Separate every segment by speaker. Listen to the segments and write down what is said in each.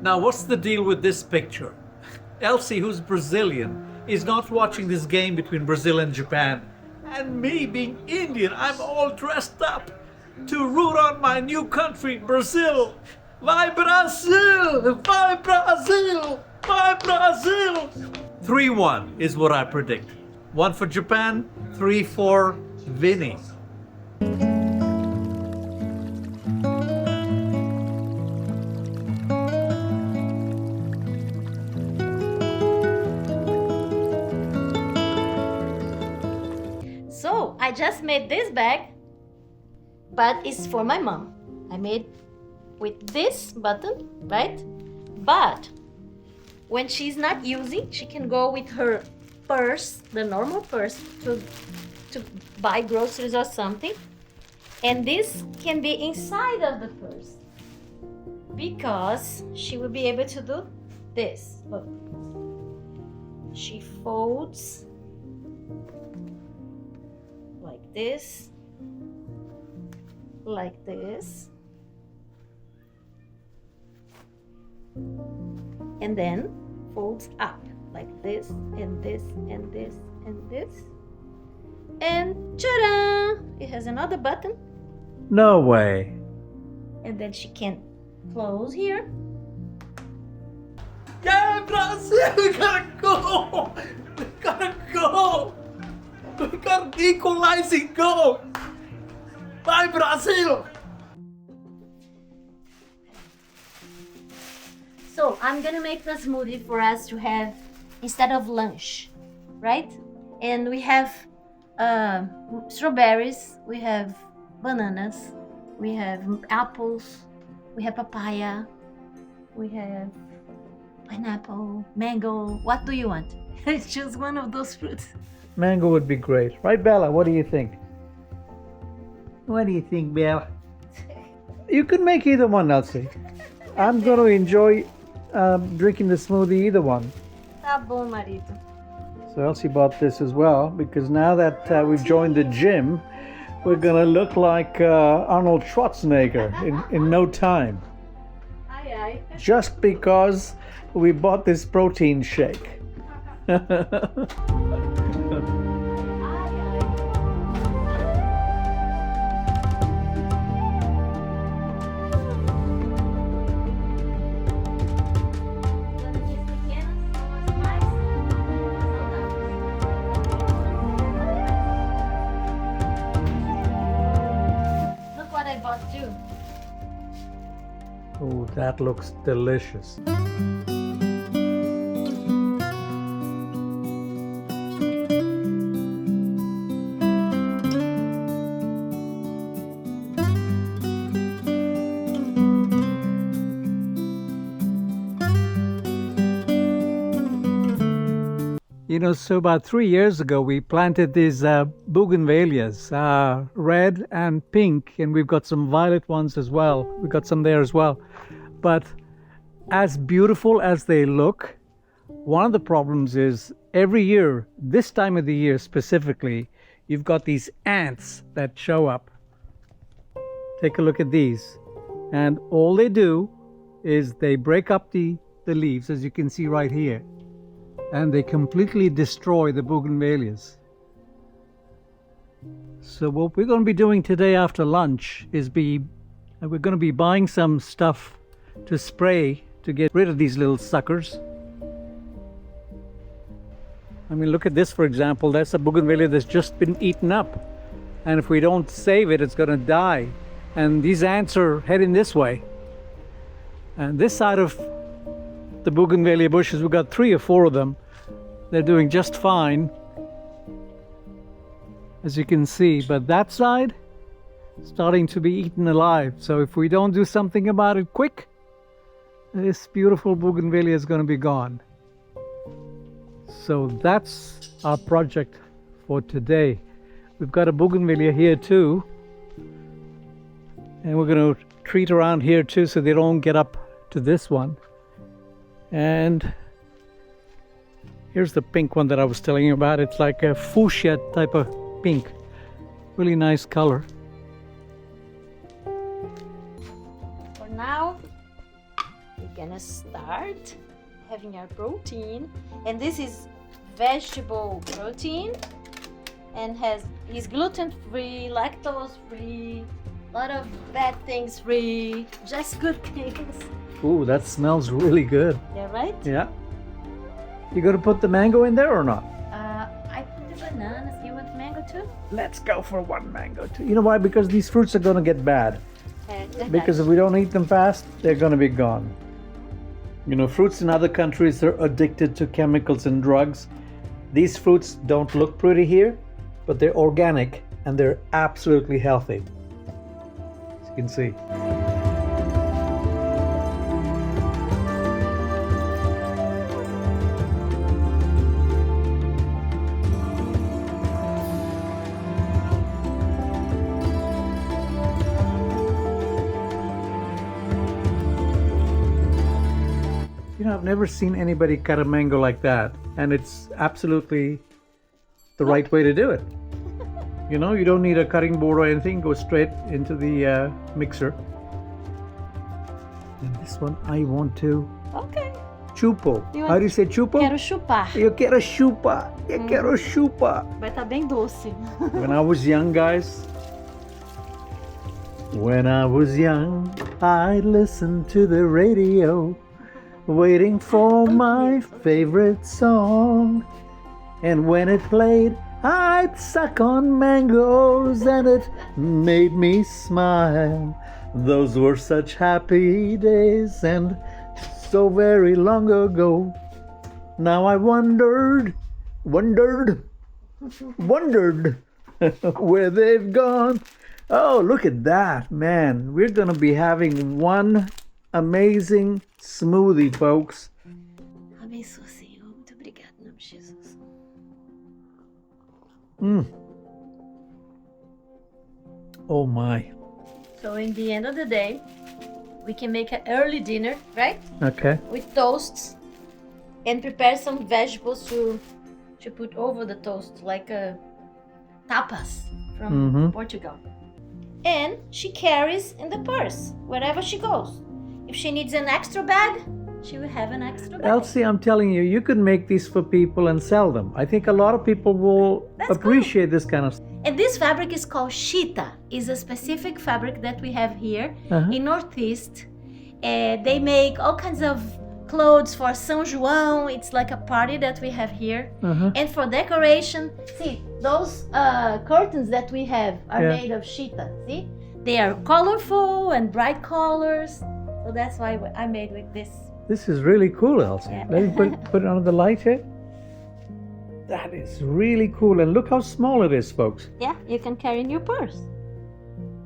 Speaker 1: Now, what's the deal with this picture? Elci, who's Brazilian, is not watching this game between Brazil and Japan. And me being Indian, I'm all dressed up to root on my new country, Brazil. Vai Brazil! Vai Brazil! Vai Brazil! 3-1 is what I predict. 1 for Japan, 3 for Vinny.
Speaker 2: So I just made this bag, but it's for my mom. I made with this button, right? But when she's not using, she can go with her purse, the normal purse, to buy groceries or something. And this can be inside of the purse because she will be able to do this. Look. She folds like this, and then folds up like this and this and this and this, and ta-da! It has another button,
Speaker 1: No way.
Speaker 2: and then she can close here.
Speaker 1: Yeah, Brazil, we gotta go! We gotta go! We got an equalizing goal! Bye, Brazil!
Speaker 2: So I'm gonna make the smoothie for us to have instead of lunch, right? And we have strawberries, we have bananas, we have apples, we have papaya, we have pineapple, mango. What do you want? Choose one of those fruits.
Speaker 1: Mango would be great. Right, Bella? What do you think? What do you think, Bella? You could make either one, Elsie. I'm going to enjoy drinking the smoothie, either one.
Speaker 2: Tá bom, marido.
Speaker 1: So Elsie bought this as well, because now that we've joined the gym, we're going to look like Arnold Schwarzenegger in no time.
Speaker 2: Ai, ai.
Speaker 1: Just because we bought this protein shake.
Speaker 2: Ai, ai. As pequenas são as mais saudáveis. Look what I bought too.
Speaker 1: Oh, that looks delicious. You know, so about 3 years ago, we planted these bougainvilleas, red and pink, and we've got some violet ones as well. We've got some there as well. But as beautiful as they look, one of the problems is every year, this time of the year specifically, you've got these ants that show up. Take a look at these. And all they do is they break up the leaves, as you can see right here. And they completely destroy the bougainvilleas. So what we're going to be doing today after lunch is we're going to be buying some stuff to spray to get rid of these little suckers. I mean, look at this, for example. That's a bougainvillea that's just been eaten up. And if we don't save it, it's going to die. And these ants are heading this way. And this side of the bougainvillea bushes, we've got 3 or 4 of them. They're doing just fine, as you can see, but that side starting to be eaten alive. So if we don't do something about it quick, this beautiful bougainvillea is going to be gone. So that's our project for today. We've got a bougainvillea here too, and we're going to treat around here too so they don't get up to this one. And here's the pink one that I was telling you about. It's like a fuchsia type of pink. Really nice color.
Speaker 2: For now, we gonna start having our protein, and this is vegetable protein and is gluten free, lactose free, a lot of bad things free, just good things.
Speaker 1: Ooh, that smells really good.
Speaker 2: Yeah, right?
Speaker 1: Yeah. You gonna put the mango in there or not?
Speaker 2: I put the bananas. You want mango too?
Speaker 1: Let's go for one mango too. You know why? Because these fruits are gonna get bad. Because if we don't eat them fast, they're gonna be gone. You know, fruits in other countries are addicted to chemicals and drugs. These fruits don't look pretty here, but they're organic and they're absolutely healthy. As you can see. You know, I've never seen anybody cut a mango like that, and it's absolutely the right way to do it. You know, you don't need a cutting board or anything, go straight into the mixer. And this one I want to
Speaker 2: Okay.
Speaker 1: chupo. How do you say chupo?
Speaker 2: Quero chupar.
Speaker 1: Eu quero chupa. Eu quero chupa.
Speaker 2: Vai estar bem doce.
Speaker 1: When I was young, guys, when I was young, I listened to the radio, waiting for my favorite song. And when it played, I'd suck on mangoes and it made me smile. Those were such happy days and so very long ago. Now I wondered where they've gone. Oh, look at that, man. We're gonna be having one amazing smoothie, folks.
Speaker 2: Abençoa, Senhor. Muito obrigada, em nome de Jesus.
Speaker 1: Oh my.
Speaker 2: So in the end of the day, we can make an early dinner, right?
Speaker 1: Okay.
Speaker 2: With toasts and prepare some vegetables to put over the toast, like a tapas from Portugal. And she carries in the purse wherever she goes. If she needs an extra bag, she will have an extra bag.
Speaker 1: Elci, I'm telling you, you can make these for people and sell them. I think a lot of people will appreciate this kind of stuff.
Speaker 2: And this fabric is called chita. It's a specific fabric that we have here in Northeast. They make all kinds of clothes for São João. It's like a party that we have here. And for decoration, see, those curtains that we have are made of chita, see? They are colorful and bright colors. So that's why I made with this.
Speaker 1: This is really cool, Elci.
Speaker 2: Yeah.
Speaker 1: Let me put it under the light here. That is really cool. And look how small it is, folks.
Speaker 2: Yeah, you can carry in your purse.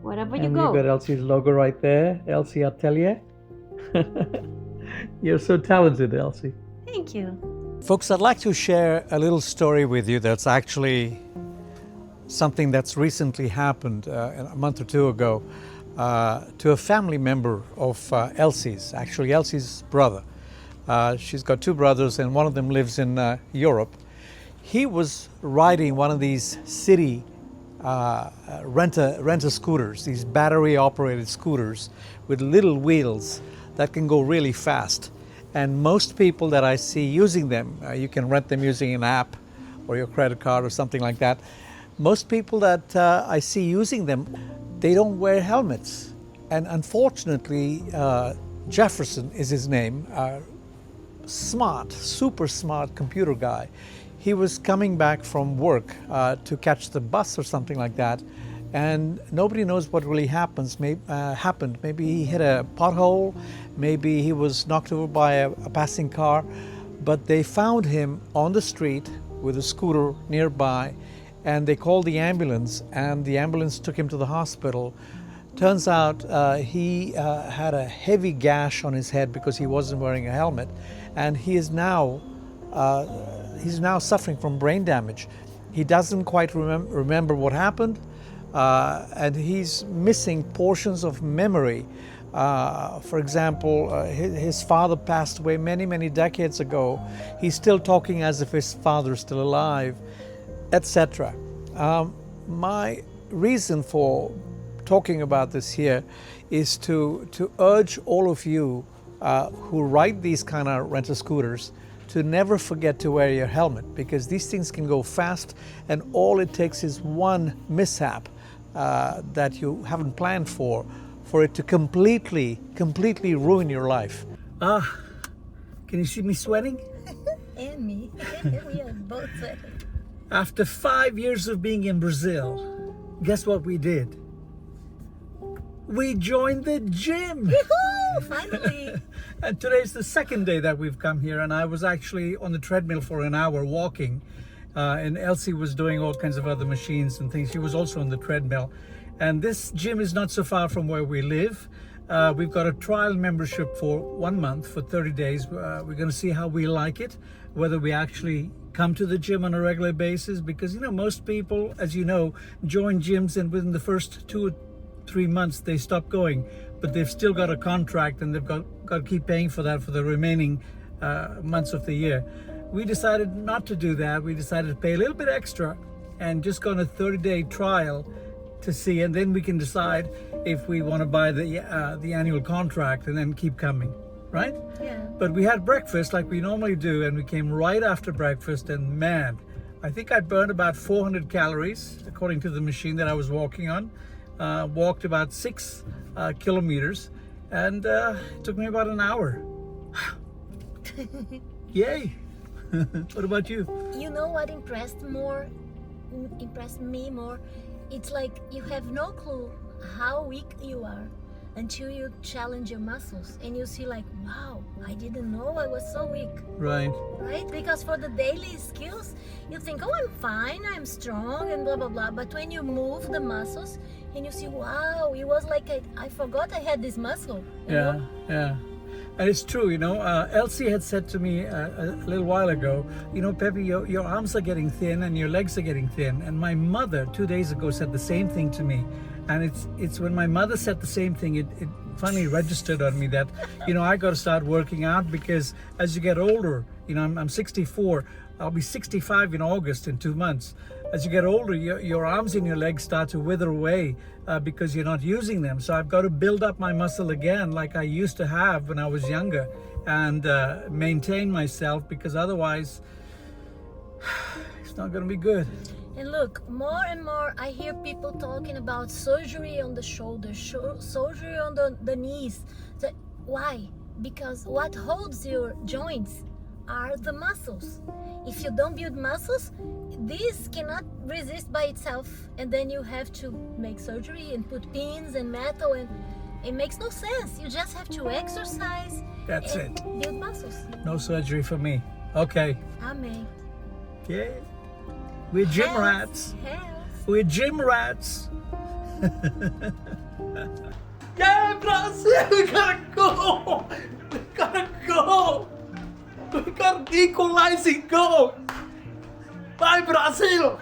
Speaker 2: Wherever you
Speaker 1: And
Speaker 2: go.
Speaker 1: you've got Elci's logo right there. Elci Atelier. You're so talented, Elci.
Speaker 2: Thank you.
Speaker 1: Folks, I'd like to share a little story with you that's actually something that's recently happened a month or two ago to a family member of Elci's, actually Elci's brother. She's got two brothers and one of them lives in Europe. He was riding one of these city rent-a scooters, these battery-operated scooters with little wheels that can go really fast. And most people that I see using them, you can rent them using an app or your credit card or something like that. Most people that I see using them, they don't wear helmets. And unfortunately, Jefferson is his name, smart, super smart computer guy. He was coming back from work to catch the bus or something like that, and nobody knows what really happened. Maybe he hit a pothole, maybe he was knocked over by a passing car, but they found him on the street with a scooter nearby, and they called the ambulance, and the ambulance took him to the hospital. Turns out he had a heavy gash on his head because he wasn't wearing a helmet, and he is now he's now suffering from brain damage. He doesn't quite remember what happened, and he's missing portions of memory. For example, his father passed away many, many decades ago. He's still talking as if his father is still alive, etc. My reason for talking about this here is to urge all of you who ride these kind of rental scooters to never forget to wear your helmet, because these things can go fast and all it takes is one mishap that you haven't planned for it to completely ruin your life. Can you see me sweating?
Speaker 2: And me. We are both sweating.
Speaker 1: After 5 years of being in Brazil, guess what we did? We joined the gym.
Speaker 2: Yoo-hoo! Finally.
Speaker 1: And today's the second day that we've come here, and I was actually on the treadmill for an hour walking, and Elci was doing all kinds of other machines and things. She was also on the treadmill. And this gym is not so far from where we live. We've got a trial membership for 1 month, for 30 days. We're going to see how we like it, whether we actually come to the gym on a regular basis, because, you know, most people, as you know, join gyms and within the first 2 or 3 months they stop going, but they've still got a contract and they've got to keep paying for that for the remaining months of the year. We decided not to do that. We decided to pay a little bit extra and just go on a 30-day trial to see, and then we can decide if we want to buy the annual contract and then keep coming, right?
Speaker 2: Yeah.
Speaker 1: But we had breakfast like we normally do, and we came right after breakfast, and man, I think I burned about 400 calories according to the machine that I was walking on. Walked about 6 kilometers, and it took me about an hour. Yay. What about you?
Speaker 2: You know what impressed me more? It's like you have no clue how weak you are until you challenge your muscles and you see like, wow, I didn't know I was so weak.
Speaker 1: Right.
Speaker 2: Right? Because for the daily skills, you think, oh, I'm fine, I'm strong and blah, blah, blah. But when you move the muscles and you see, wow, it was like I forgot I had this muscle. You know?
Speaker 1: Yeah. And it's true, you know, Elci had said to me a little while ago, you know, Pepi, your arms are getting thin and your legs are getting thin. And my mother 2 days ago said the same thing to me. And it's when my mother said the same thing, it finally registered on me that, you know, I got to start working out, because as you get older, you know, I'm 64, I'll be 65 in August, in 2 months. As you get older, your arms and your legs start to wither away because you're not using them. So I've got to build up my muscle again like I used to have when I was younger, and maintain myself, because otherwise it's not going to be good.
Speaker 2: And look, more and more I hear people talking about surgery on the shoulders, surgery on the knees. Why? Because what holds your joints are the muscles. If you don't build muscles, this cannot resist by itself, and then you have to make surgery and put pins and metal, and it makes no sense. You just have to exercise.
Speaker 1: That's
Speaker 2: and
Speaker 1: it.
Speaker 2: Build muscles.
Speaker 1: No surgery for me. Okay.
Speaker 2: Amen.
Speaker 1: Yeah. We're gym
Speaker 2: Health,
Speaker 1: rats.
Speaker 2: health.
Speaker 1: We're gym rats. Yeah, Brazil, we gotta go. We gotta go. We gotta equalize and go. Bye, Brazil.